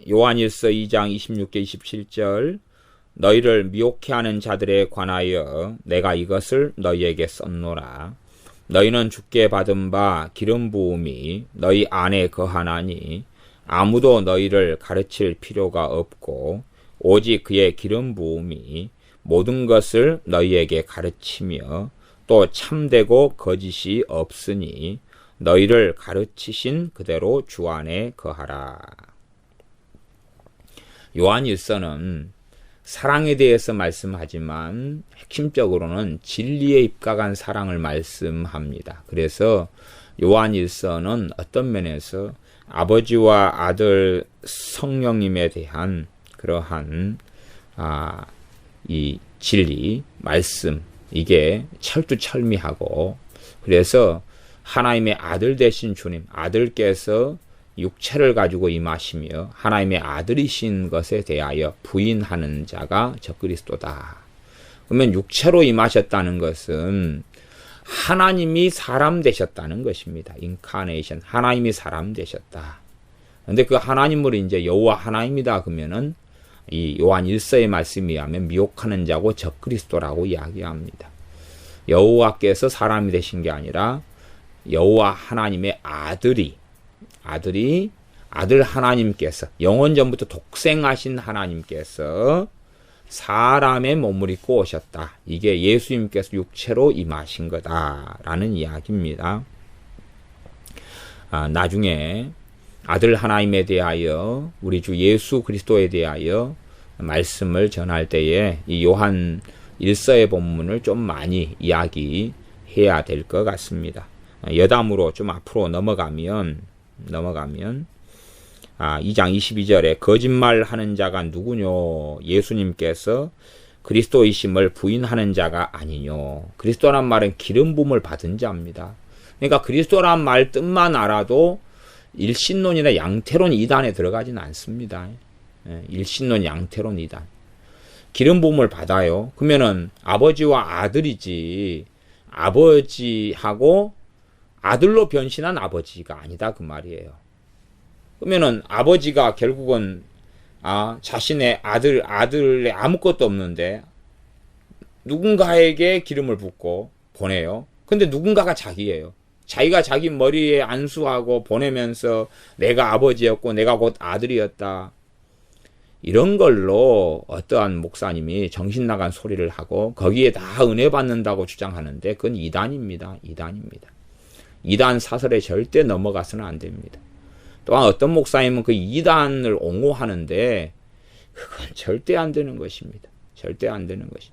요한일서 2장 26절 27절 너희를 미혹해하는 자들에 관하여 내가 이것을 너희에게 썼노라. 너희는 주께 받은 바 기름 부음이 너희 안에 거하나니 아무도 너희를 가르칠 필요가 없고 오직 그의 기름 부음이 모든 것을 너희에게 가르치며 또 참되고 거짓이 없으니 너희를 가르치신 그대로 주 안에 거하라. 요한일서는 사랑에 대해서 말씀하지만 핵심적으로는 진리에 입각한 사랑을 말씀합니다. 그래서 요한일서는 어떤 면에서 아버지와 아들 성령님에 대한 그러한 이 진리, 말씀, 이게 철두철미하고, 그래서 하나님의 아들 되신 주님, 아들께서 육체를 가지고 임하시며 하나님의 아들이신 것에 대하여 부인하는 자가 적그리스도다. 그러면 육체로 임하셨다는 것은 하나님이 사람 되셨다는 것입니다. 인카네이션, 하나님이 사람 되셨다. 그런데 그 하나님을 이제 여호와 하나님이다 그러면은 이 요한 1서의 말씀에 의하면 미혹하는 자고 적그리스도라고 이야기합니다. 여호와께서 사람이 되신 게 아니라 여호와 하나님의 아들 하나님께서, 영원 전부터 독생하신 하나님께서 사람의 몸을 입고 오셨다. 이게 예수님께서 육체로 임하신 거다라는 이야기입니다. 나중에 아들 하나님에 대하여, 우리 주 예수 그리스도에 대하여 말씀을 전할 때에 이 요한 1서의 본문을 좀 많이 이야기해야 될 것 같습니다. 여담으로 좀 앞으로 넘어가면 2장 22절에 거짓말하는 자가 누구뇨? 예수님께서 그리스도이심을 부인하는 자가 아니뇨? 그리스도란 말은 기름 부음을 받은 자입니다. 그러니까 그리스도란 말 뜻만 알아도 일신론이나 양태론 이단에 들어가지는 않습니다. 일신론, 양태론 이단. 기름 부음을 받아요. 그러면은 아버지와 아들이지, 아버지하고 아들로 변신한 아버지가 아니다 그 말이에요. 그러면은 아버지가 결국은 자신의 아들에 아무것도 없는데 누군가에게 기름을 붓고 보내요. 근데 누군가가 자기예요. 자기가 자기 머리에 안수하고 보내면서 내가 아버지였고 내가 곧 아들이었다. 이런 걸로 어떠한 목사님이 정신 나간 소리를 하고 거기에 다 은혜 받는다고 주장하는데 그건 이단입니다. 이단 사설에 절대 넘어가서는 안 됩니다. 또한 어떤 목사님은 그 이단을 옹호하는데 그건 절대 안 되는 것입니다. 절대 안 되는 것이.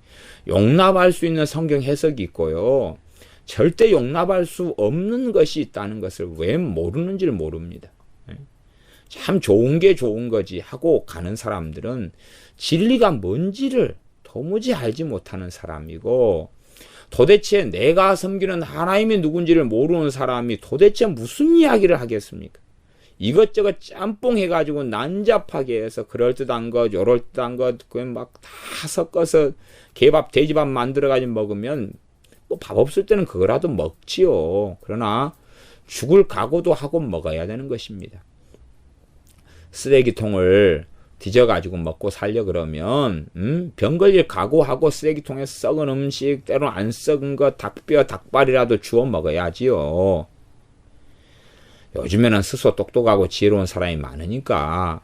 용납할 수 있는 성경 해석이 있고요. 절대 용납할 수 없는 것이 있다는 것을 왜 모르는지를 모릅니다. 참 좋은 게 좋은 거지 하고 가는 사람들은 진리가 뭔지를 도무지 알지 못하는 사람이고, 도대체 내가 섬기는 하나님이 누군지를 모르는 사람이 도대체 무슨 이야기를 하겠습니까? 이것저것 짬뽕 해가지고 난잡하게 해서 그럴듯한 것, 요럴듯한 것, 그건 막 다 섞어서 개밥, 돼지밥 만들어가지고 먹으면 뭐 밥 없을 때는 그거라도 먹지요. 그러나 죽을 각오도 하고 먹어야 되는 것입니다. 쓰레기통을 뒤져가지고 먹고 살려 그러면 병 걸릴 각오하고 쓰레기통에 썩은 음식, 때로는 안 썩은 것, 닭뼈, 닭발이라도 주워 먹어야지요. 요즘에는 스스로 똑똑하고 지혜로운 사람이 많으니까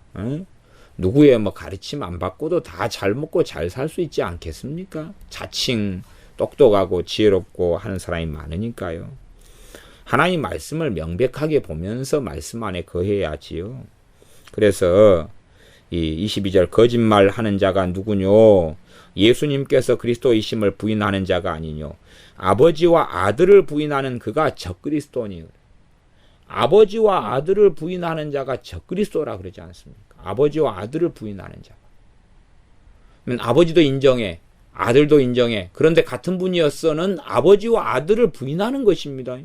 누구의 뭐 가르침 안 받고도 다 잘 먹고 잘 살 수 있지 않겠습니까? 자칭 똑똑하고 지혜롭고 하는 사람이 많으니까요. 하나님 말씀을 명백하게 보면서 말씀 안에 거해야지요. 그래서 이 22절 거짓말하는 자가 누구뇨? 예수님께서 그리스도이심을 부인하는 자가 아니뇨? 아버지와 아들을 부인하는 그가 적그리스도니. 아버지와 아들을 부인하는 자가 적그리스도라 그러지 않습니까? 아버지와 아들을 부인하는 자. 그러면 아버지도 인정해, 아들도 인정해. 그런데 같은 분이었어는 아버지와 아들을 부인하는 것입니다.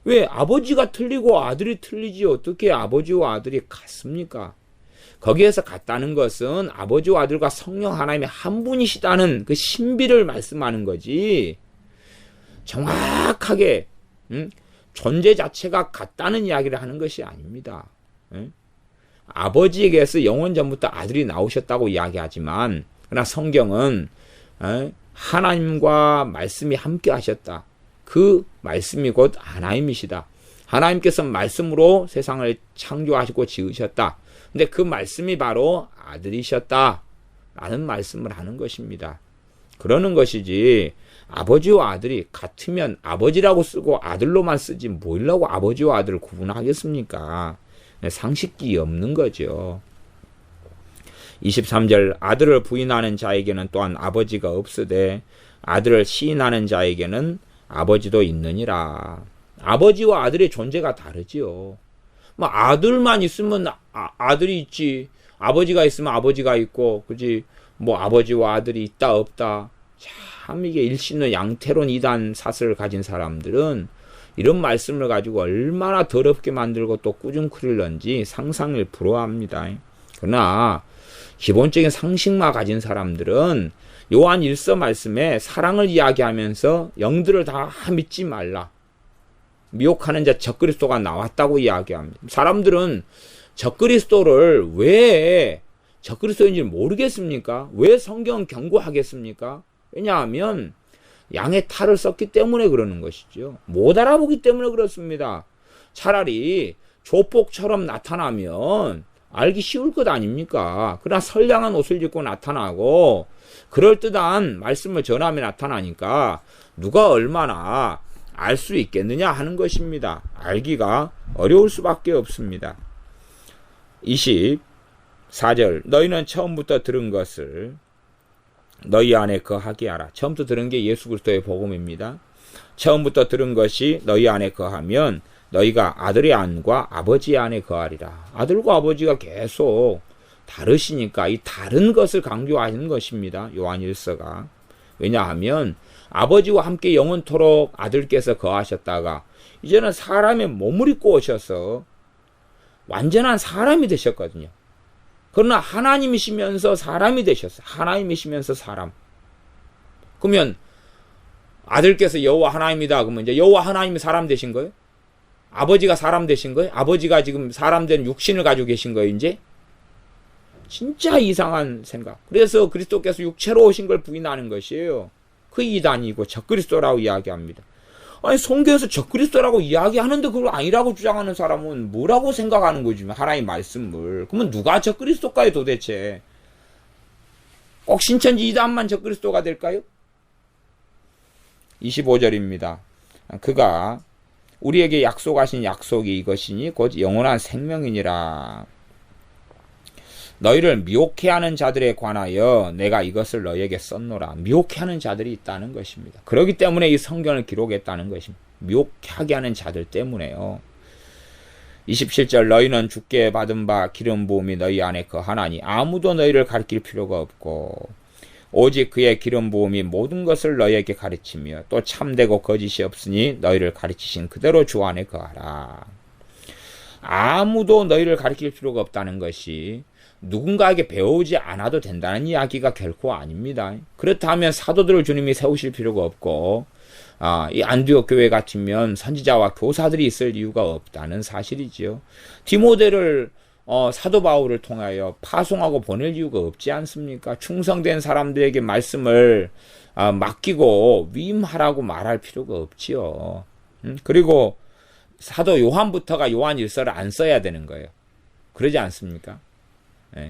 왜? 아버지가 틀리고 아들이 틀리지 어떻게 아버지와 아들이 같습니까? 거기에서 같다는 것은 아버지와 아들과 성령 하나님의 한 분이시다는 그 신비를 말씀하는 거지, 정확하게 존재 자체가 같다는 이야기를 하는 것이 아닙니다. 아버지에게서 영원 전부터 아들이 나오셨다고 이야기하지만, 그러나 성경은 하나님과 말씀이 함께 하셨다. 그 말씀이 곧 하나님이시다. 하나님께서 말씀으로 세상을 창조하시고 지으셨다. 근데 그 말씀이 바로 아들이셨다. 라는 말씀을 하는 것입니다. 그러는 것이지, 아버지와 아들이 같으면 아버지라고 쓰고 아들로만 쓰지 뭐라고 아버지와 아들을 구분하겠습니까? 상식이 없는 거죠. 23절, 아들을 부인하는 자에게는 또한 아버지가 없으되 아들을 시인하는 자에게는 아버지도 있느니라. 아버지와 아들의 존재가 다르지요. 뭐 아들만 있으면 아들이 있지, 아버지가 있으면 아버지가 있고, 그지? 뭐 아버지와 아들이 있다 없다. 참 이게 일신의 양태론 이단 사설을 가진 사람들은 이런 말씀을 가지고 얼마나 더럽게 만들고 또 꾸중거리는지 상상을 불허합니다. 그러나 기본적인 상식만 가진 사람들은 요한 1서 말씀에 사랑을 이야기하면서 영들을 다 믿지 말라. 미혹하는 자 적그리스도가 나왔다고 이야기합니다. 사람들은 적그리스도를 왜 적그리스도인지 모르겠습니까? 왜 성경 경고하겠습니까? 왜냐하면 양의 탈을 썼기 때문에 그러는 것이죠. 못 알아보기 때문에 그렇습니다. 차라리 조폭처럼 나타나면 알기 쉬울 것 아닙니까? 그러나 선량한 옷을 입고 나타나고 그럴듯한 말씀을 전하며 나타나니까 누가 얼마나 알 수 있겠느냐 하는 것입니다. 알기가 어려울 수밖에 없습니다. 24절, 너희는 처음부터 들은 것을 너희 안에 거하게 하라. 처음부터 들은 게 예수 그리스도의 복음입니다. 처음부터 들은 것이 너희 안에 거하면 너희가 아들의 안과 아버지의 안에 거하리라. 아들과 아버지가 계속 다르시니까 이 다른 것을 강조하시는 것입니다. 요한 1서가. 왜냐하면 아버지와 함께 영원토록 아들께서 거하셨다가 이제는 사람의 몸을 입고 오셔서 완전한 사람이 되셨거든요. 그러나 하나님이시면서 사람이 되셨어요. 하나님이시면서 사람. 그러면 아들께서 여호와 하나님이다. 그러면 이제 여호와 하나님이 사람 되신 거예요? 아버지가 사람 되신 거예요? 아버지가 지금 사람 된 육신을 가지고 계신 거예요, 이제? 진짜 이상한 생각. 그래서 그리스도께서 육체로 오신 걸 부인하는 것이에요. 그 이단이고 적그리스도라고 이야기합니다. 아니 성경에서 적그리스도라고 이야기하는데 그걸 아니라고 주장하는 사람은 뭐라고 생각하는 거지? 하나님의 말씀을. 그러면 누가 적그리스도일까요 도대체? 꼭 신천지 이단만 적그리스도가 될까요? 25절입니다. 그가 우리에게 약속하신 약속이 이것이니 곧 영원한 생명이니라. 너희를 미혹해하는 자들에 관하여 내가 이것을 너희에게 썼노라. 미혹해하는 자들이 있다는 것입니다. 그렇기 때문에 이 성경을 기록했다는 것입니다. 미혹하게 하는 자들 때문에요. 27절, 너희는 주께 받은 바 기름 부음이 너희 안에 거하나니 아무도 너희를 가르칠 필요가 없고 오직 그의 기름 부음이 모든 것을 너희에게 가르치며 또 참되고 거짓이 없으니 너희를 가르치신 그대로 주 안에 거하라. 아무도 너희를 가르칠 필요가 없다는 것이 누군가에게 배우지 않아도 된다는 이야기가 결코 아닙니다. 그렇다면 사도들을 주님이 세우실 필요가 없고 이 안디옥 교회 같으면 선지자와 교사들이 있을 이유가 없다는 사실이지요. 디모데를 사도 바울을 통하여 파송하고 보낼 이유가 없지 않습니까? 충성된 사람들에게 말씀을 맡기고 위임하라고 말할 필요가 없지요. 그리고 사도 요한부터가 요한 1서를 안 써야 되는 거예요. 그러지 않습니까?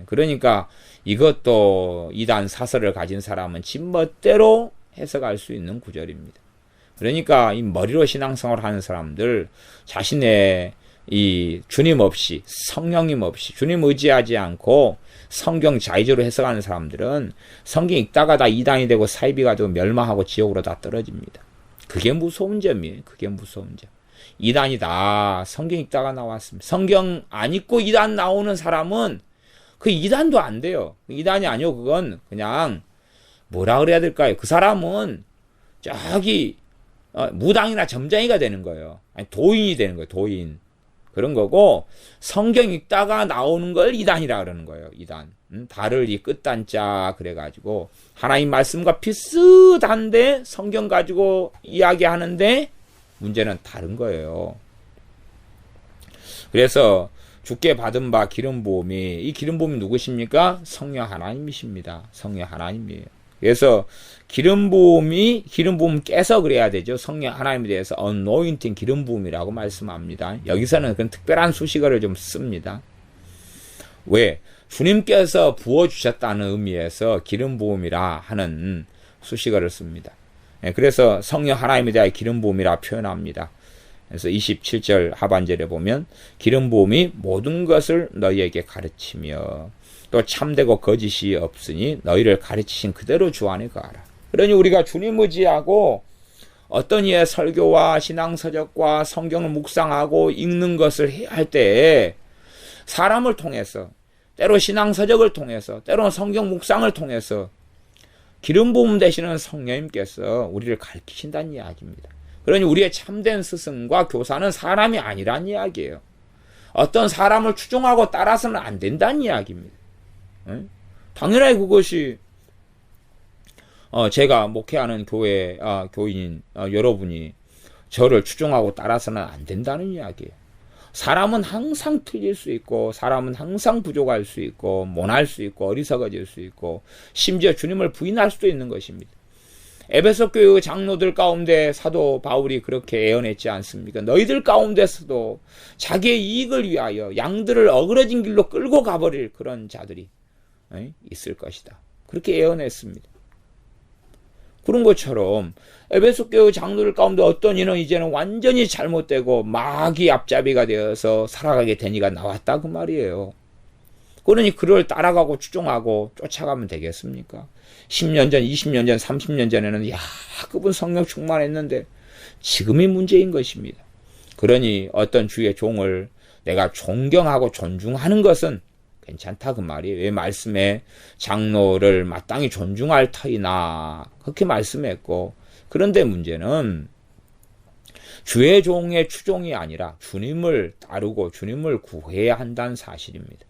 그러니까 이것도 이단 사설을 가진 사람은 지 멋대로 해석할 수 있는 구절입니다. 그러니까 이 머리로 신앙생활을 하는 사람들 자신의 이 주님 없이 성령님 없이 주님 의지하지 않고 성경 자의적으로 해석하는 사람들은 성경 읽다가 다 이단이 되고 사이비가 되고 멸망하고 지옥으로 다 떨어집니다. 그게 무서운 점이에요. 그게 무서운 점. 이단이다. 성경 읽다가 나왔습니다. 성경 안 읽고 이단 나오는 사람은 그 이단도 안 돼요. 이단이 아니요. 그건 그냥 뭐라 그래야 될까요? 그 사람은 저기 무당이나 점쟁이가 되는 거예요. 아니, 도인이 되는 거예요. 도인. 그런 거고 성경 읽다가 나오는 걸 이단이라 그러는 거예요. 이단. 달을 이 끝단자 그래가지고 하나님 말씀과 비슷한데 성경 가지고 이야기하는데 문제는 다른 거예요. 그래서 주께 받은 바 기름 부음이, 이 기름 부음이 누구십니까? 성령 하나님이십니다. 성령 하나님이에요. 그래서 기름 부음 깨서 그래야 되죠. 성령 하나님에 대해서 anointing 기름 부음이라고 말씀합니다. 여기서는 그런 특별한 수식어를 좀 씁니다. 왜? 주님께서 부어주셨다는 의미에서 기름 부음이라 하는 수식어를 씁니다. 그래서 성령 하나님에 대한 기름 부음이라 표현합니다. 그래서 27절 하반절에 보면 기름 부음이 모든 것을 너희에게 가르치며 또 참되고 거짓이 없으니 너희를 가르치신 그대로 주 안에 거하라. 그러니 우리가 주님 의지하고 어떤 이의 설교와 신앙서적과 성경을 묵상하고 읽는 것을 할 때 사람을 통해서, 때로 신앙서적을 통해서, 때로는 성경 묵상을 통해서 기름 부음 되시는 성령님께서 우리를 가르치신다는 이야기입니다. 그러니 우리의 참된 스승과 교사는 사람이 아니란 이야기예요. 어떤 사람을 추종하고 따라서는 안 된다는 이야기입니다. 당연히 그것이 제가 목회하는 교회 교인 여러분이 저를 추종하고 따라서는 안 된다는 이야기예요. 사람은 항상 틀릴 수 있고, 사람은 항상 부족할 수 있고, 모날 수 있고, 어리석어질 수 있고, 심지어 주님을 부인할 수도 있는 것입니다. 에베소 교회 장로들 가운데 사도 바울이 그렇게 예언했지 않습니까? 너희들 가운데서도 자기의 이익을 위하여 양들을 어그러진 길로 끌고 가버릴 그런 자들이 있을 것이다. 그렇게 예언했습니다. 그런 것처럼 에베소 교회 장로들 가운데 어떤 이는 이제는 완전히 잘못되고 마귀 앞잡이가 되어서 살아가게 된 이가 나왔다 그 말이에요. 그러니 그를 따라가고 추종하고 쫓아가면 되겠습니까? 10년 전, 20년 전, 30년 전에는 그분 성령 충만했는데 지금이 문제인 것입니다. 그러니 어떤 주의 종을 내가 존경하고 존중하는 것은 괜찮다 그 말이에요. 왜 말씀에 장로를 마땅히 존중할 터이나 그렇게 말씀했고, 그런데 문제는 주의 종의 추종이 아니라 주님을 따르고 주님을 구해야 한다는 사실입니다.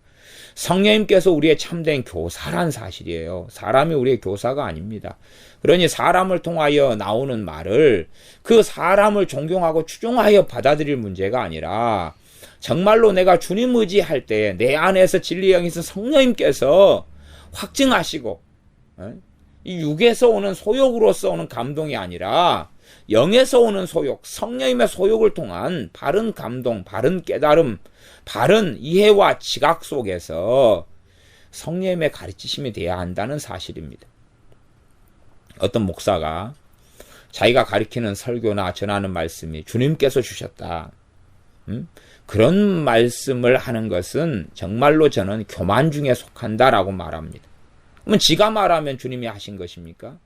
성령님께서 우리의 참된 교사란 사실이에요. 사람이 우리의 교사가 아닙니다. 그러니 사람을 통하여 나오는 말을 그 사람을 존경하고 추종하여 받아들일 문제가 아니라 정말로 내가 주님 의지할 때 내 안에서 진리의 영이 있는 성령님께서 확증하시고, 이 육에서 오는 소욕으로서 오는 감동이 아니라 영에서 오는 소욕, 성령님의 소욕을 통한 바른 감동, 바른 깨달음, 바른 이해와 지각 속에서 성령님의 가르치심이 돼야 한다는 사실입니다. 어떤 목사가 자기가 가르치는 설교나 전하는 말씀이 주님께서 주셨다, 그런 말씀을 하는 것은 정말로 저는 교만 중에 속한다라고 말합니다. 그러면 지가 말하면 주님이 하신 것입니까?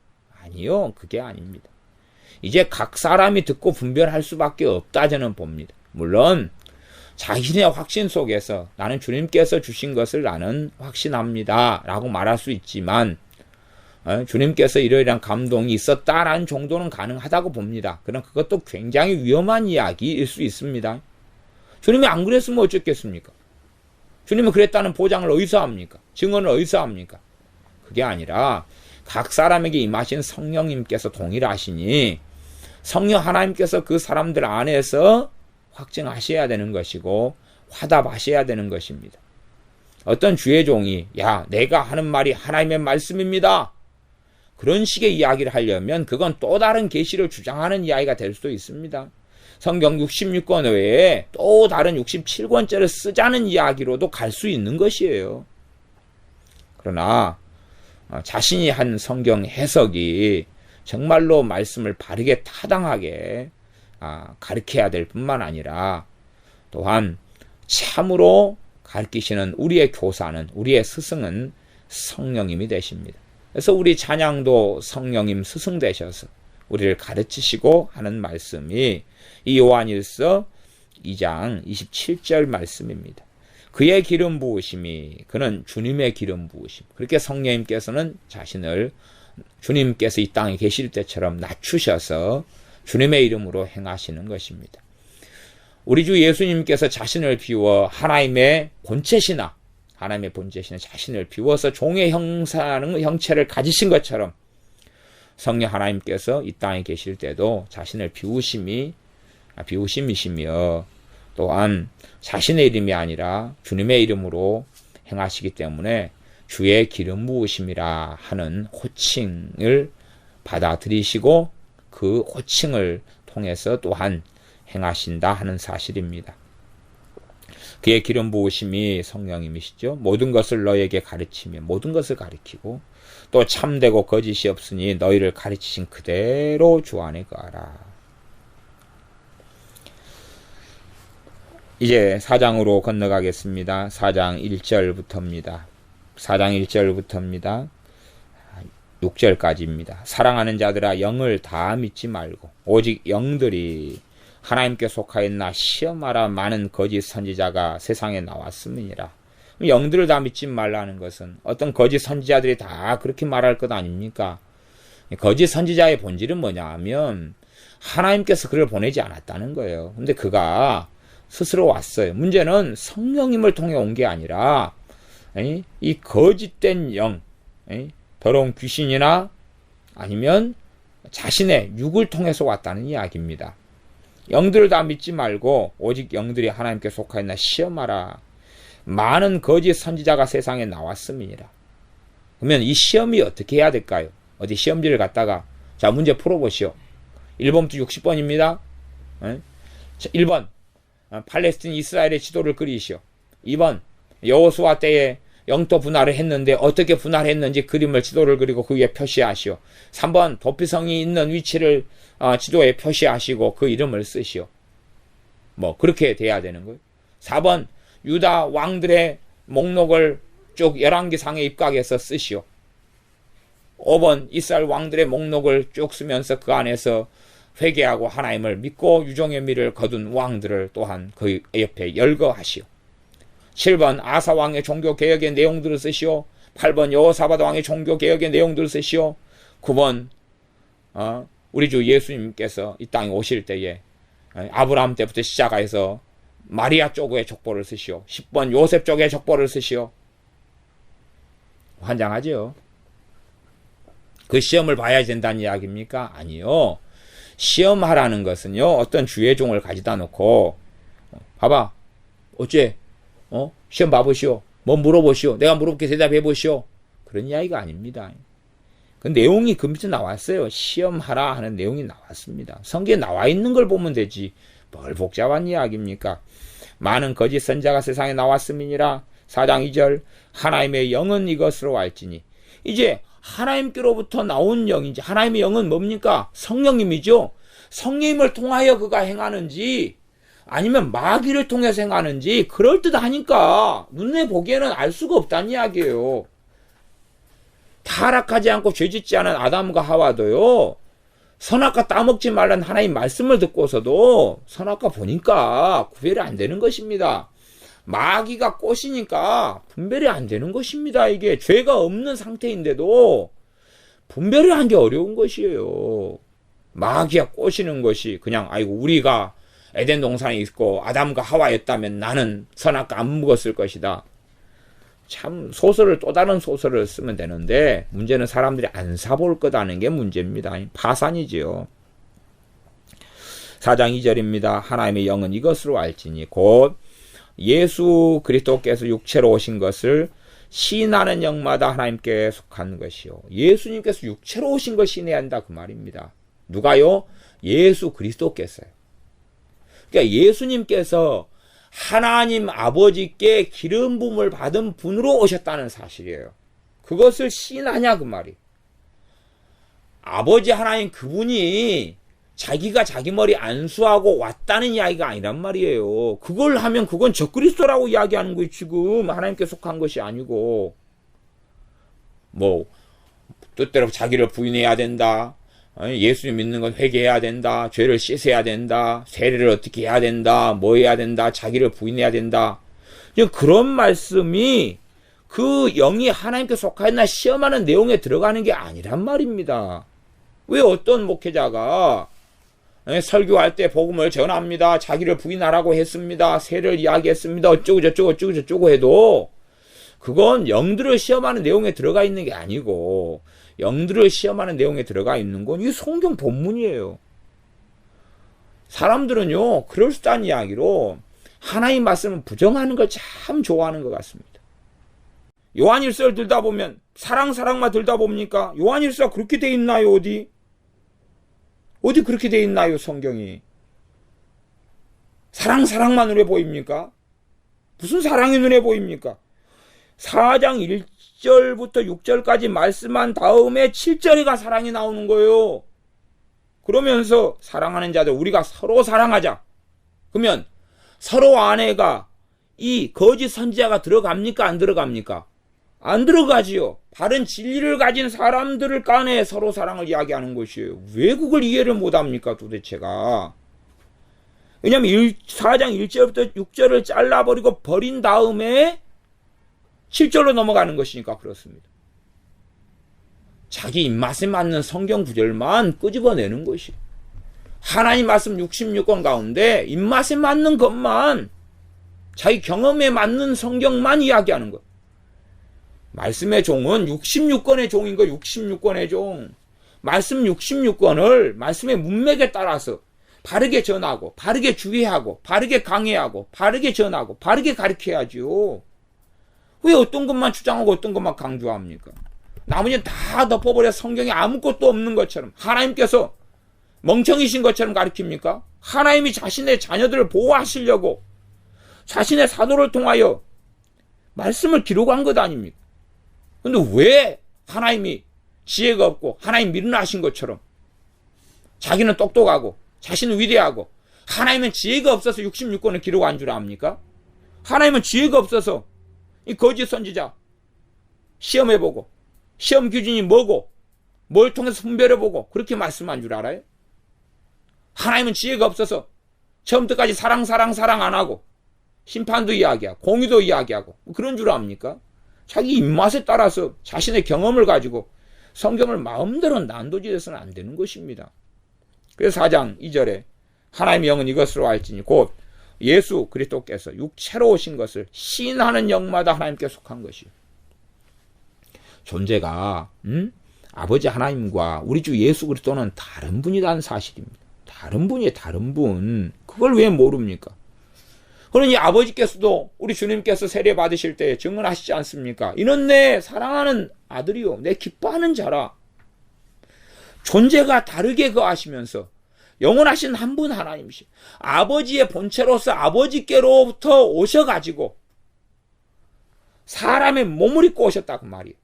아니요, 그게 아닙니다. 이제 각 사람이 듣고 분별할 수밖에 없다 저는 봅니다. 물론 자신의 확신 속에서 나는 주님께서 주신 것을 나는 확신합니다 라고 말할 수 있지만, 주님께서 이러이러한 감동이 있었다라는 정도는 가능하다고 봅니다. 그럼 그것도 굉장히 위험한 이야기일 수 있습니다. 주님이 안 그랬으면 어쩌겠습니까? 주님은 그랬다는 보장을 어디서 합니까? 증언을 어디서 합니까? 그게 아니라 각 사람에게 임하신 성령님께서 동일하시니 성령 하나님께서 그 사람들 안에서 확증하셔야 되는 것이고 화답하셔야 되는 것입니다. 어떤 주의 종이 내가 하는 말이 하나님의 말씀입니다, 그런 식의 이야기를 하려면 그건 또 다른 계시를 주장하는 이야기가 될 수도 있습니다. 성경 66권 외에 또 다른 67권째를 쓰자는 이야기로도 갈 수 있는 것이에요. 그러나 자신이 한 성경 해석이 정말로 말씀을 바르게 타당하게 가르쳐야 될 뿐만 아니라 또한 참으로 가르치시는 우리의 교사는, 우리의 스승은 성령님이 되십니다. 그래서 우리 찬양도 성령님 스승 되셔서 우리를 가르치시고 하는 말씀이 이 요한일서 2장 27절 말씀입니다. 그의 기름 부으심이, 그는 주님의 기름 부으심. 그렇게 성령님께서는 자신을 주님께서 이 땅에 계실 때처럼 낮추셔서 주님의 이름으로 행하시는 것입니다. 우리 주 예수님께서 자신을 비워 하나님의 본체시나 자신을 비워서 종의 형체를 가지신 것처럼 성령 하나님께서 이 땅에 계실 때도 자신을 비우심이시며 또한 자신의 이름이 아니라 주님의 이름으로 행하시기 때문에 주의 기름 부으심이라 하는 호칭을 받아들이시고 그 호칭을 통해서 또한 행하신다 하는 사실입니다. 그의 기름 부으심이 성령님이시죠. 모든 것을 너에게 가르치며 모든 것을 가르치고 또 참되고 거짓이 없으니 너희를 가르치신 그대로 주 안에 거하라. 이제 4장으로 건너가겠습니다. 4장 1절부터입니다. 4장 1절부터입니다. 6절까지입니다. 사랑하는 자들아 영을 다 믿지 말고 오직 영들이 하나님께 속하였나 시험하라. 많은 거짓 선지자가 세상에 나왔음이니라. 영들을 다 믿지 말라는 것은 어떤 거짓 선지자들이 다 그렇게 말할 것 아닙니까? 거짓 선지자의 본질은 뭐냐 하면 하나님께서 그를 보내지 않았다는 거예요. 근데 그가 스스로 왔어요. 문제는 성령님을 통해 온 게 아니라 이 거짓된 영, 더러운 귀신이나 아니면 자신의 육을 통해서 왔다는 이야기입니다. 영들을 다 믿지 말고 오직 영들이 하나님께 속하였나 시험하라. 많은 거짓 선지자가 세상에 나왔음이니라. 그러면 이 시험이 어떻게 해야 될까요? 어디 시험지를 갖다가 자 문제 풀어보시오. 1번부터 60번입니다. 1번 팔레스틴 이스라엘의 지도를 그리시오. 2번 여호수아 때에 영토 분할을 했는데 어떻게 분할했는지 그림을 지도를 그리고 그 위에 표시하시오. 3번 도피성이 있는 위치를 지도에 표시하시고 그 이름을 쓰시오. 뭐 그렇게 돼야 되는 거예요. 4번 유다 왕들의 목록을 쭉 열왕기상에 입각해서 쓰시오. 5번 이스라엘 왕들의 목록을 쭉 쓰면서 그 안에서 회개하고 하나님을 믿고 유종의 미를 거둔 왕들을 또한 그 옆에 열거하시오. 7번 아사 왕의 종교개혁의 내용들을 쓰시오. 8번 여호사밧 왕의 종교개혁의 내용들을 쓰시오. 9번 우리 주 예수님께서 이 땅에 오실 때에 아브라함 때부터 시작해서 마리아 쪽의 족보를 쓰시오. 10번 요셉 쪽의 족보를 쓰시오. 환장하죠. 그 시험을 봐야 된다는 이야기입니까? 아니요. 시험하라는 것은요, 어떤 주의 종을 가져다 놓고 봐봐, 어째 시험 봐보시오. 뭐 물어보시오. 내가 물어볼게 대답해보시오. 그런 이야기가 아닙니다. 그 내용이 그 밑에 나왔어요. 시험하라 하는 내용이 나왔습니다. 성경에 나와 있는 걸 보면 되지 뭘 복잡한 이야기입니까? 많은 거짓 선지자가 세상에 나왔음이니라. 4장 2절 하나님의 영은 이것으로 알지니. 이제 하나님께로부터 나온 영인지 하나님의 영은 뭡니까? 성령님이죠. 성령님을 통하여 그가 행하는지 아니면 마귀를 통해서 행하는지 그럴듯하니까 눈에 보기에는 알 수가 없다는 이야기예요. 타락하지 않고 죄짓지 않은 아담과 하와도요. 선악과 따먹지 말라는 하나님 말씀을 듣고서도 선악과 보니까 구별이 안 되는 것입니다. 마귀가 꼬시니까 분별이 안 되는 것입니다. 이게 죄가 없는 상태인데도 분별을 하는 게 어려운 것이에요. 마귀가 꼬시는 것이 그냥 아이고 우리가 에덴 동산에 있고 아담과 하와였다면 나는 선악과 안 먹었을 것이다. 참 소설을 또 다른 소설을 쓰면 되는데 문제는 사람들이 안 사볼 거다는 게 문제입니다. 파산이지요. 4장 2절입니다. 하나님의 영은 이것으로 알지니 곧 예수 그리스도께서 육체로 오신 것을 시인하는 영마다 하나님께 속한 것이요. 예수님께서 육체로 오신 걸 시인해야 한다 그 말입니다. 누가요? 예수 그리스도께서요. 그러니까 예수님께서 하나님 아버지께 기름 부음을 받은 분으로 오셨다는 사실이에요. 그것을 시인하냐 그 말이. 아버지 하나님 그분이 자기가 자기 머리 안수하고 왔다는 이야기가 아니란 말이에요. 그걸 하면 그건 적그리스도라고 이야기하는 거예요. 지금 하나님께 속한 것이 아니고 뭐 뜻대로 자기를 부인해야 된다. 예수님 믿는 건 회개해야 된다. 죄를 씻어야 된다. 세례를 어떻게 해야 된다. 뭐 해야 된다. 자기를 부인해야 된다. 그런 말씀이 그 영이 하나님께 속하였나 시험하는 내용에 들어가는 게 아니란 말입니다. 왜 어떤 목회자가 설교할 때 복음을 전합니다. 자기를 부인하라고 했습니다. 세례를 이야기했습니다. 어쩌고 저쩌고 해도 그건 영들을 시험하는 내용에 들어가 있는 게 아니고 영들을 시험하는 내용에 들어가 있는 건 이 성경 본문이에요. 사람들은요 그럴싸한 이야기로 하나님 말씀을 부정하는 걸 참 좋아하는 것 같습니다. 요한일서를 들다 보면 사랑만 들다 봅니까? 요한일서가 그렇게 돼 있나요? 어디 그렇게 돼 있나요? 성경이. 사랑만 눈에 보입니까? 무슨 사랑이 눈에 보입니까? 4장 1절부터 6절까지 말씀한 다음에 7절에가 사랑이 나오는 거예요. 그러면서 사랑하는 자들 우리가 서로 사랑하자. 그러면 서로 안에가 이 거짓 선지자가 들어갑니까? 안 들어갑니까? 안 들어가지요. 바른 진리를 가진 사람들을 간에 서로 사랑을 이야기하는 것이에요. 왜 그걸 이해를 못합니까? 도대체가. 왜냐하면 4장 1절부터 6절을 잘라버리고 버린 다음에 7절로 넘어가는 것이니까 그렇습니다. 자기 입맛에 맞는 성경 구절만 끄집어내는 것이. 하나님 말씀 66권 가운데 입맛에 맞는 것만, 자기 경험에 맞는 성경만 이야기하는 것. 말씀의 종은 66권의 종인 거, 66권의 종. 말씀 66권을 말씀의 문맥에 따라서 바르게 전하고, 바르게 주의하고, 바르게 강해하고, 바르게 전하고, 바르게 가르쳐야지요. 왜 어떤 것만 주장하고 어떤 것만 강조합니까? 나머지는 다 덮어버려 성경에 아무것도 없는 것처럼, 하나님께서 멍청이신 것처럼 가르칩니까? 하나님이 자신의 자녀들을 보호하시려고 자신의 사도를 통하여 말씀을 기록한 것 아닙니까? 근데 왜 하나님이 지혜가 없고 하나님 미련하신 것처럼 자기는 똑똑하고 자신은 위대하고 하나님은 지혜가 없어서 66권을 기록한 줄 압니까? 하나님은 지혜가 없어서 이 거짓 선지자 시험해보고 시험 기준이 뭐고 뭘 통해서 분별해보고 그렇게 말씀한 줄 알아요? 하나님은 지혜가 없어서 처음부터까지 사랑 안 하고 심판도 이야기하고 공의도 이야기하고 그런 줄 압니까? 자기 입맛에 따라서 자신의 경험을 가지고 성경을 마음대로 난도질해서는 안 되는 것입니다. 그래서 4장 2절에 하나님의 영은 이것으로 알지니 곧 예수 그리스도께서 육체로 오신 것을 시인하는 영마다 하나님께 속한 것이요. 존재가 아버지 하나님과 우리 주 예수 그리스도는 다른 분이라는 사실입니다. 다른 분이에요. 다른 분. 그걸 왜 모릅니까? 그러니 아버지께서도 우리 주님께서 세례 받으실 때 증언하시지 않습니까? 이는 내 사랑하는 아들이요 내 기뻐하는 자라. 존재가 다르게 거하시면서 영원하신 한 분 하나님이시 아버지의 본체로서 아버지께로부터 오셔가지고 사람의 몸을 입고 오셨다고 말이에요.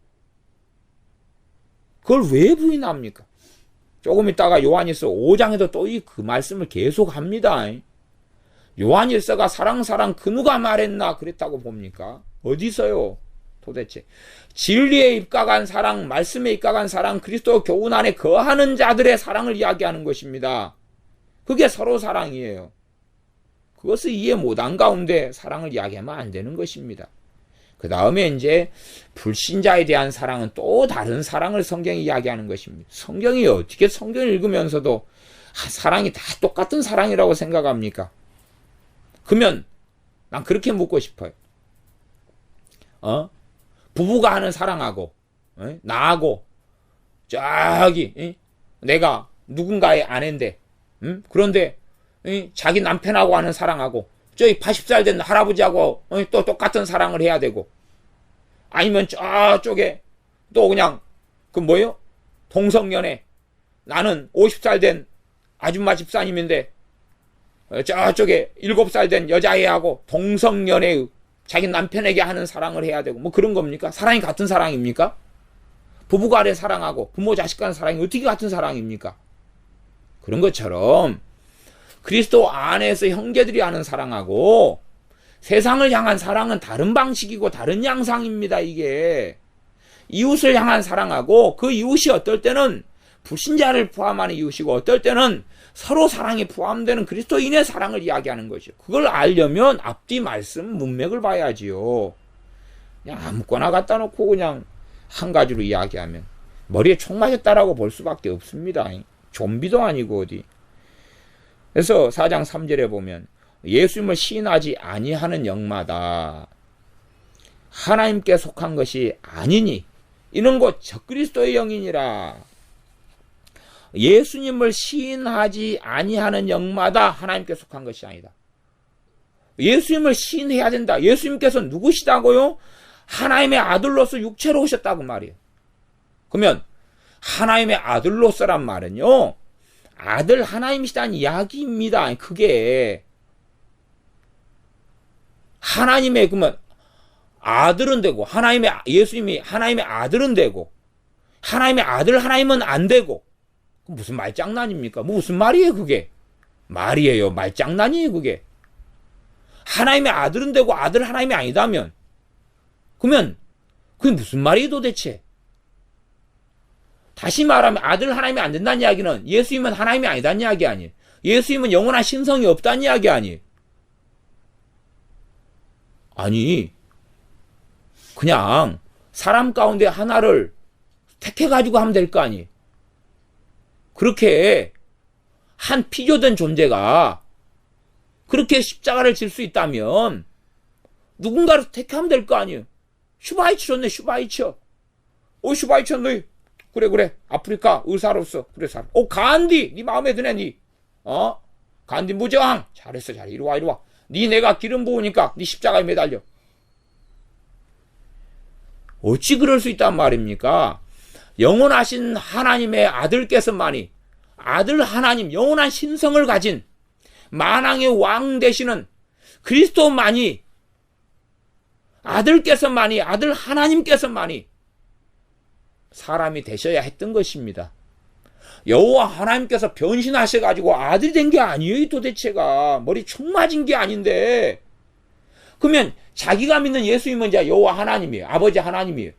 그걸 왜 부인합니까? 조금 있다가 요한일서 5장에도 또 그 말씀을 계속합니다. 요한일서가 사랑 그 누가 말했나 그랬다고 봅니까? 어디서요? 도대체 진리에 입각한 사랑, 말씀에 입각한 사랑, 그리스도 교훈 안에 거하는 자들의 사랑을 이야기하는 것입니다. 그게 서로 사랑이에요. 그것을 이해 못한 가운데 사랑을 이야기하면 안 되는 것입니다. 그 다음에 이제 불신자에 대한 사랑은 또 다른 사랑을 성경이 이야기하는 것입니다. 성경이 어떻게 성경을 읽으면서도 사랑이 다 똑같은 사랑이라고 생각합니까? 그러면 난 그렇게 묻고 싶어요. 부부가 하는 사랑하고 나하고 저기 내가 누군가의 아내인데 그런데 자기 남편하고 하는 사랑하고 저기 80살 된 할아버지하고 또 똑같은 사랑을 해야 되고 아니면 저쪽에 또 그냥 그 뭐요? 동성연애 나는 50살 된 아줌마 집사님인데 저쪽에 7살 된 여자애하고 동성연애 자기 남편에게 하는 사랑을 해야 되고 뭐 그런 겁니까? 사랑이 같은 사랑입니까? 부부가 내 사랑하고 부모 자식 간의 사랑이 어떻게 같은 사랑입니까? 그런 것처럼 그리스도 안에서 형제들이 하는 사랑하고 세상을 향한 사랑은 다른 방식이고 다른 양상입니다. 이게 이웃을 향한 사랑하고 그 이웃이 어떨 때는 불신자를 포함하는 이웃이고 어떨 때는 서로 사랑이 포함되는 그리스도인의 사랑을 이야기하는 것이죠. 그걸 알려면 앞뒤 말씀 문맥을 봐야지요. 그냥 아무거나 갖다 놓고 그냥 한 가지로 이야기하면 머리에 총 맞았다라고 볼 수밖에 없습니다. 좀비도 아니고 어디. 그래서 4장 3절에 보면 예수님을 시인하지 아니하는 영마다 하나님께 속한 것이 아니니 이는 곧 적그리스도의 영이니라. 예수님을 시인하지 아니하는 영마다 하나님께 속한 것이 아니다. 예수님을 시인해야 된다. 예수님께서 누구시다고요? 하나님의 아들로서 육체로 오셨다고 말이에요. 그러면 하나님의 아들로서란 말은요, 아들 하나님이시다는 이야기입니다. 그게 하나님의, 그러면 아들은 되고, 예수님이 하나님의 아들은 되고, 하나님의 아들 하나님은 안 되고, 무슨 말장난입니까? 무슨 말이에요, 그게? 말이에요. 말장난이에요, 그게. 하나님의 아들은 되고 아들 하나님이 아니다면, 그러면 그게 무슨 말이에요, 도대체? 다시 말하면 아들 하나님이 안 된다는 이야기는 예수님은 하나님이 아니다는 이야기 아니에요. 예수님은 영원한 신성이 없다는 이야기 아니에요. 아니, 그냥 사람 가운데 하나를 택해가지고 하면 될 거 아니에요. 그렇게 한 피조된 존재가 그렇게 십자가를 질 수 있다면 누군가를 택하면 될 거 아니에요. 슈바이처 좋네, 슈바이처. 슈바이처 너 그래 아프리카 의사로서 그래 살아. 간디 네 마음에 드네 니. 간디 무저항 잘했어. 이리 와. 니 내가 기름 부으니까 니 십자가에 매달려. 어찌 그럴 수 있단 말입니까? 영원하신 하나님의 아들께서만이, 아들 하나님 영원한 신성을 가진 만왕의 왕 되시는 그리스도만이, 아들께서만이, 아들 하나님께서만이 사람이 되셔야 했던 것입니다. 여호와 하나님께서 변신하셔가지고 아들이 된 게 아니에요. 도대체가 머리 총 맞은 게 아닌데, 그러면 자기가 믿는 예수님은 이제 여호와 하나님이에요. 아버지 하나님이에요.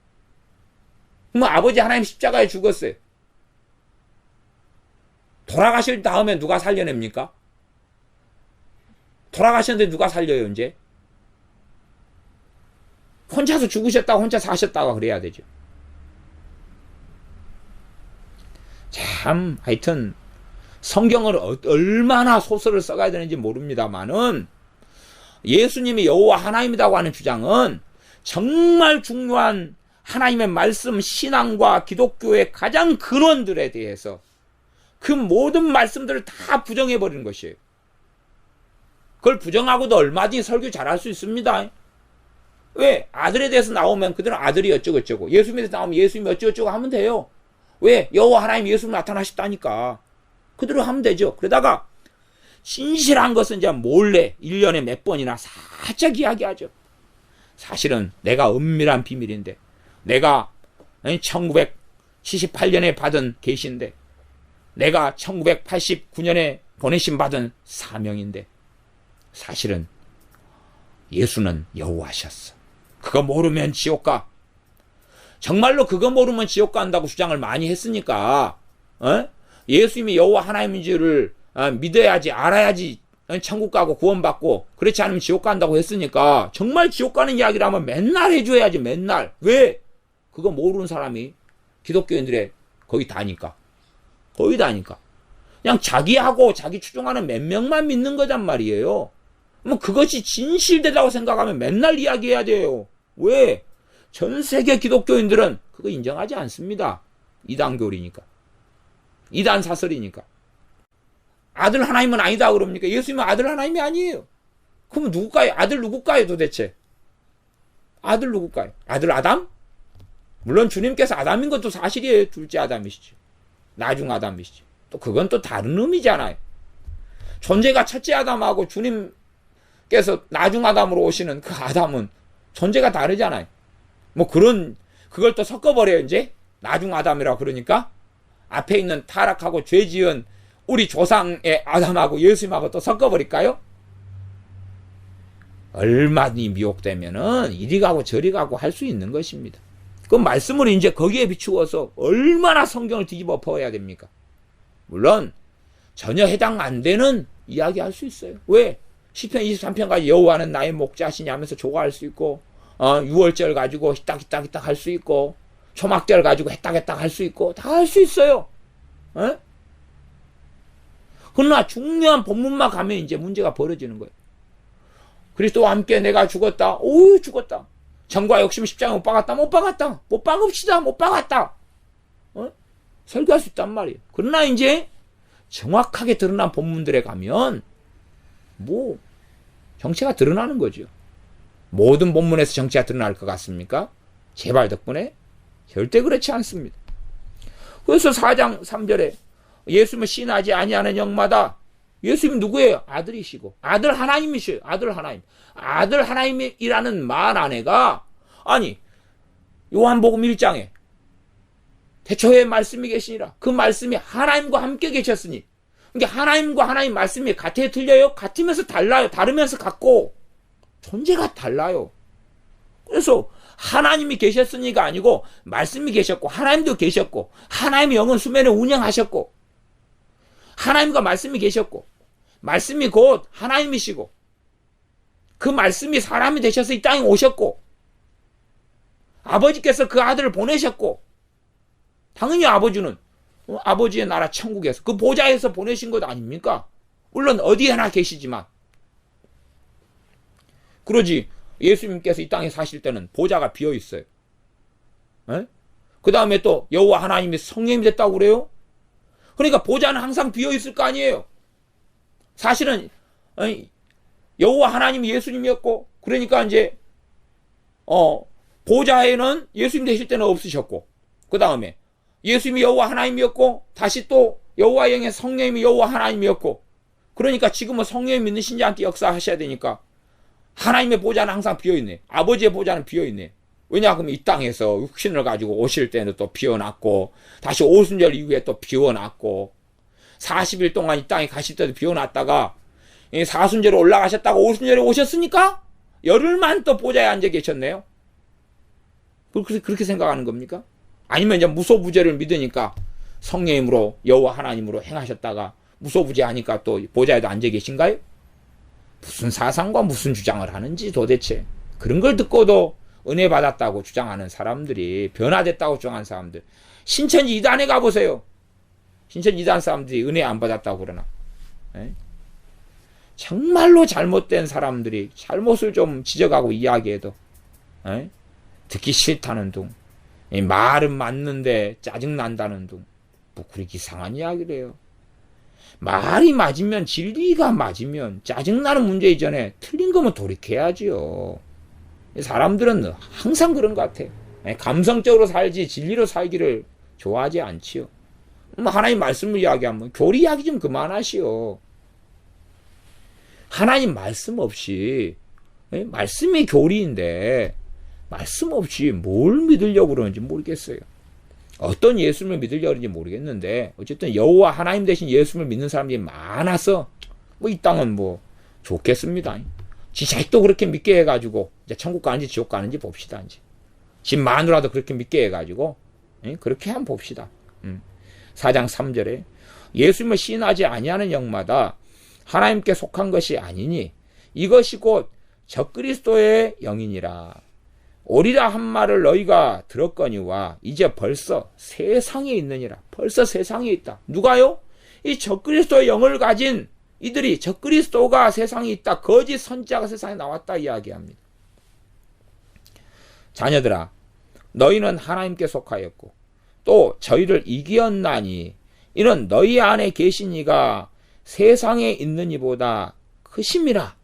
그러면 아버지 하나님 십자가에 죽었어요. 돌아가실 다음에 누가 살려냅니까? 돌아가셨는데 누가 살려요, 이제? 혼자서 죽으셨다고 혼자 사셨다고 그래야 되죠. 참, 하여튼, 성경을 얼마나 소설을 써가야 되는지 모릅니다만은, 예수님이 여호와 하나님이라고 하는 주장은 정말 중요한 하나님의 말씀, 신앙과 기독교의 가장 근원들에 대해서 그 모든 말씀들을 다 부정해버리는 것이에요. 그걸 부정하고도 얼마든지 설교 잘할 수 있습니다. 왜? 아들에 대해서 나오면 그들은 아들이 어쩌고저쩌고, 예수님에 대해서 나오면 예수님이 어쩌고저쩌고 하면 돼요. 왜? 여호와 하나님 예수님 나타나셨다니까. 그대로 하면 되죠. 그러다가 진실한 것은 이제 몰래 1년에 몇 번이나 살짝 이야기하죠. 사실은 내가 은밀한 비밀인데, 내가 1978년에 받은 계시인데, 내가 1989년에 보내심 받은 사명인데, 사실은 예수는 여호와셨어. 그거 모르면 지옥 가. 정말로 그거 모르면 지옥 간다고 주장을 많이 했으니까, 예수님이 여호와 하나님인지를 믿어야지, 알아야지 천국 가고 구원받고, 그렇지 않으면 지옥 간다고 했으니까 정말 지옥 가는 이야기라면 맨날 해줘야지. 맨날. 왜? 그거 모르는 사람이 기독교인들의 거의 다니까. 그냥 자기하고 자기 추종하는 몇 명만 믿는 거단 말이에요. 뭐 그것이 진실되다고 생각하면 맨날 이야기해야 돼요. 왜? 전 세계 기독교인들은 그거 인정하지 않습니다. 이단교리니까. 이단 사설이니까. 아들 하나님은 아니다 그럽니까? 예수님은 아들 하나님이 아니에요. 그럼 누굴까요? 아들 누굴까요 도대체? 아들 누굴까요? 아들 아담? 물론 주님께서 아담인 것도 사실이에요. 둘째 아담이시죠. 나중 아담이시죠. 또 그건 또 다른 의미잖아요. 존재가 첫째 아담하고 주님께서 나중 아담으로 오시는 그 아담은 존재가 다르잖아요. 뭐 그걸 또 섞어버려요, 이제? 나중 아담이라 그러니까? 앞에 있는 타락하고 죄 지은 우리 조상의 아담하고 예수님하고 또 섞어버릴까요? 얼마든지 미혹되면은 이리 가고 저리 가고 할 수 있는 것입니다. 그 말씀을 이제 거기에 비추어서 얼마나 성경을 뒤집어 엎어야 됩니까? 물론 전혀 해당 안 되는 이야기 할 수 있어요. 왜? 시편 23편까지 여호와는 나의 목자시냐 하면서 조가할 수 있고, 6월절 가지고 히딱히딱 할 수 있고, 초막절 가지고 했딱 할 수 있고, 다 할 수 있어요. 그러나 중요한 본문만 가면 이제 문제가 벌어지는 거예요. 그리스도와 함께 내가 죽었다. 오, 죽었다. 정과 욕심 십자가 못 박았다. 못 박읍시다. 못 박았다. 설교할 수 있단 말이에요. 그러나 이제 정확하게 드러난 본문들에 가면 정체가 드러나는 거죠. 모든 본문에서 정체가 드러날 것 같습니까? 제발 덕분에? 절대 그렇지 않습니다. 그래서 4장 3절에 예수님을 신하지 아니하는 영마다, 예수님이 누구예요? 아들이시고 아들 하나님이셔요. 아들 하나님. 아들 하나님이라는 말 안에가, 아니 요한복음 1장에 태초에 말씀이 계시니라, 그 말씀이 하나님과 함께 계셨으니, 그러니까 하나님과 하나님 말씀이 같아요, 틀려요? 같으면서 달라요. 다르면서 같고 존재가 달라요. 그래서 하나님이 계셨으니가 아니고 말씀이 계셨고 하나님도 계셨고, 하나님의 영은 수면에 운영하셨고, 하나님과 말씀이 계셨고, 말씀이 곧 하나님이시고, 그 말씀이 사람이 되셔서 이 땅에 오셨고, 아버지께서 그 아들을 보내셨고, 당연히 아버지는 아버지의 나라 천국에서 그 보좌에서 보내신 것 아닙니까? 물론 어디에나 계시지만. 그러지 예수님께서 이 땅에 사실 때는 보좌가 비어 있어요. 그 다음에 또 여호와 하나님이 성령이 됐다고 그래요? 그러니까 보좌는 항상 비어 있을 거 아니에요. 사실은 여호와 하나님이 예수님이었고, 그러니까 이제 보좌에는 예수님 되실 때는 없으셨고, 그 다음에 예수님이 여호와 하나님이었고, 다시 또 여호와 영의 성령님이 여호와 하나님이었고, 그러니까 지금은 성령이 믿는 신자한테 역사하셔야 되니까 하나님의 보좌는 항상 비어있네. 아버지의 보좌는 비어있네. 왜냐하면 이 땅에서 육신을 가지고 오실 때는 또 비워놨고, 다시 오순절 이후에 또 비워놨고, 40일 동안 이 땅에 가실 때도 비워놨다가 사순절에 올라가셨다가 오순절에 오셨으니까 열흘만 또 보좌에 앉아 계셨네요. 그렇게 생각하는 겁니까? 아니면 이제 무소부재를 믿으니까 성령님으로 여호와 하나님으로 행하셨다가 무소부재하니까 또 보좌에도 앉아 계신가요? 무슨 사상과 무슨 주장을 하는지 도대체. 그런 걸 듣고도 은혜 받았다고 주장하는 사람들이, 변화됐다고 주장하는 사람들, 신천 이단에 가보세요. 신천 이단 사람들이 은혜 안 받았다고 그러나. 정말로 잘못된 사람들이 잘못을 좀 지적하고 이야기해도 듣기 싫다는 둥, 말은 맞는데 짜증난다는 둥, 뭐 그렇게 이상한 이야기를 해요. 말이 맞으면, 진리가 맞으면, 짜증나는 문제 이전에 틀린 거면 돌이켜야지요. 사람들은 항상 그런 것 같아요. 감성적으로 살지 진리로 살기를 좋아하지 않지요. 하나님 말씀을 이야기하면 교리 이야기 좀 그만하시오. 하나님 말씀 없이, 말씀이 교리인데 말씀 없이 뭘 믿으려고 그러는지 모르겠어요. 어떤 예수님을 믿으려고 그러는지 모르겠는데, 어쨌든 여호와 하나님 대신 예수님을 믿는 사람들이 많아서 이 땅은 좋겠습니다. 지 자식도 그렇게 믿게 해가지고 이제 천국 가는지 지옥 가는지 봅시다. 이제 지 마누라도 그렇게 믿게 해가지고 그렇게 한번 봅시다. 4장 3절에 예수님을 신하지 아니하는 영마다 하나님께 속한 것이 아니니 이것이 곧 적그리스도의 영이니라. 오리라 한 말을 너희가 들었거니와 이제 벌써 세상에 있느니라. 벌써 세상에 있다. 누가요? 이 적그리스도의 영을 가진 이들이, 적그리스도가 세상에 있다, 거짓 선지자가 세상에 나왔다 이야기합니다. 자녀들아, 너희는 하나님께 속하였고 또 저희를 이기었나니 이는 너희 안에 계신 이가 세상에 있는 이보다 크심이라.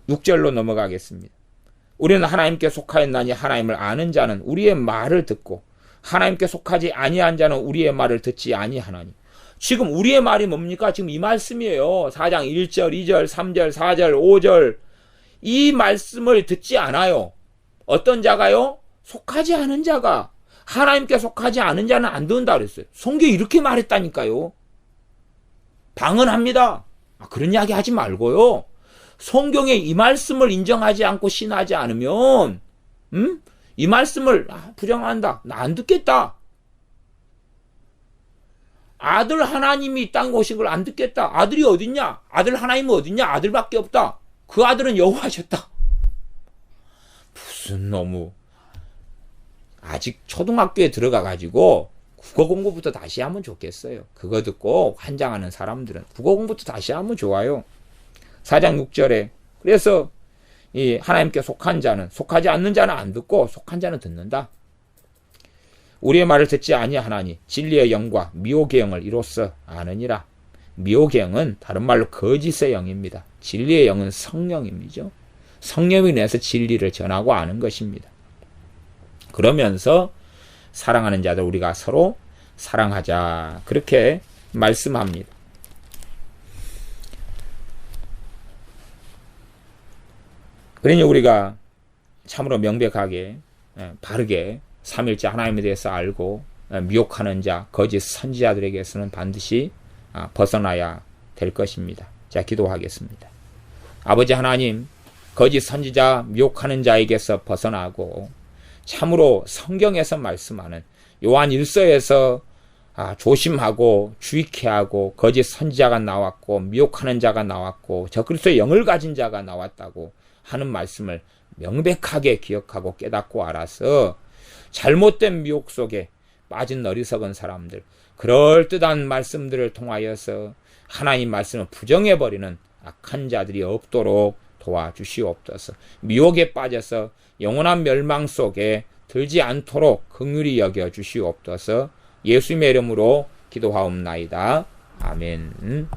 6절로 넘어가겠습니다. 우리는 하나님께 속하였나니 하나님을 아는 자는 우리의 말을 듣고 하나님께 속하지 아니한 자는 우리의 말을 듣지 아니하나니. 지금 우리의 말이 뭡니까? 지금 이 말씀이에요. 4장 1절, 2절, 3절, 4절, 5절. 이 말씀을 듣지 않아요. 어떤 자가요? 속하지 않은 자가. 하나님께 속하지 않은 자는 안 듣는다 그랬어요. 성경이 이렇게 말했다니까요. 방언합니다. 그런 이야기 하지 말고요. 성경에 이 말씀을 인정하지 않고 신하지 않으면 이 말씀을 부정한다. 나 안 듣겠다. 아들 하나님이 이 땅에 오신 걸 안 듣겠다. 아들이 어딨냐? 아들 하나님은 어딨냐? 아들밖에 없다. 그 아들은 여호와셨다. 무슨 너무, 아직 초등학교에 들어가가지고 국어 공부부터 다시 하면 좋겠어요. 그거 듣고 환장하는 사람들은 국어 공부부터 다시 하면 좋아요. 4장 6절에 그래서 이 하나님께 속한 자는, 속하지 않는 자는 안 듣고 속한 자는 듣는다. 우리의 말을 듣지 아니하나니 진리의 영과 미혹의 영을 이로써 아느니라. 미혹의 영은 다른 말로 거짓의 영입니다. 진리의 영은 성령임이죠. 성령이 인해서 진리를 전하고 아는 것입니다. 그러면서 사랑하는 자들 우리가 서로 사랑하자 그렇게 말씀합니다. 그러니 우리가 참으로 명백하게 바르게 삼일째 하나님에 대해서 알고 미혹하는 자 거짓 선지자들에게서는 반드시 벗어나야 될 것입니다. 자, 기도하겠습니다. 아버지 하나님, 거짓 선지자 미혹하는 자에게서 벗어나고 참으로 성경에서 말씀하는 요한 1서에서 조심하고 주의케 하고 거짓 선지자가 나왔고 미혹하는 자가 나왔고 적그리스도의 영을 가진 자가 나왔다고 하는 말씀을 명백하게 기억하고 깨닫고 알아서 잘못된 미혹 속에 빠진 어리석은 사람들, 그럴듯한 말씀들을 통하여서 하나님 말씀을 부정해버리는 악한 자들이 없도록 도와주시옵소서. 미혹에 빠져서 영원한 멸망 속에 들지 않도록 긍휼히 여겨주시옵소서. 예수님의 이름으로 기도하옵나이다. 아멘.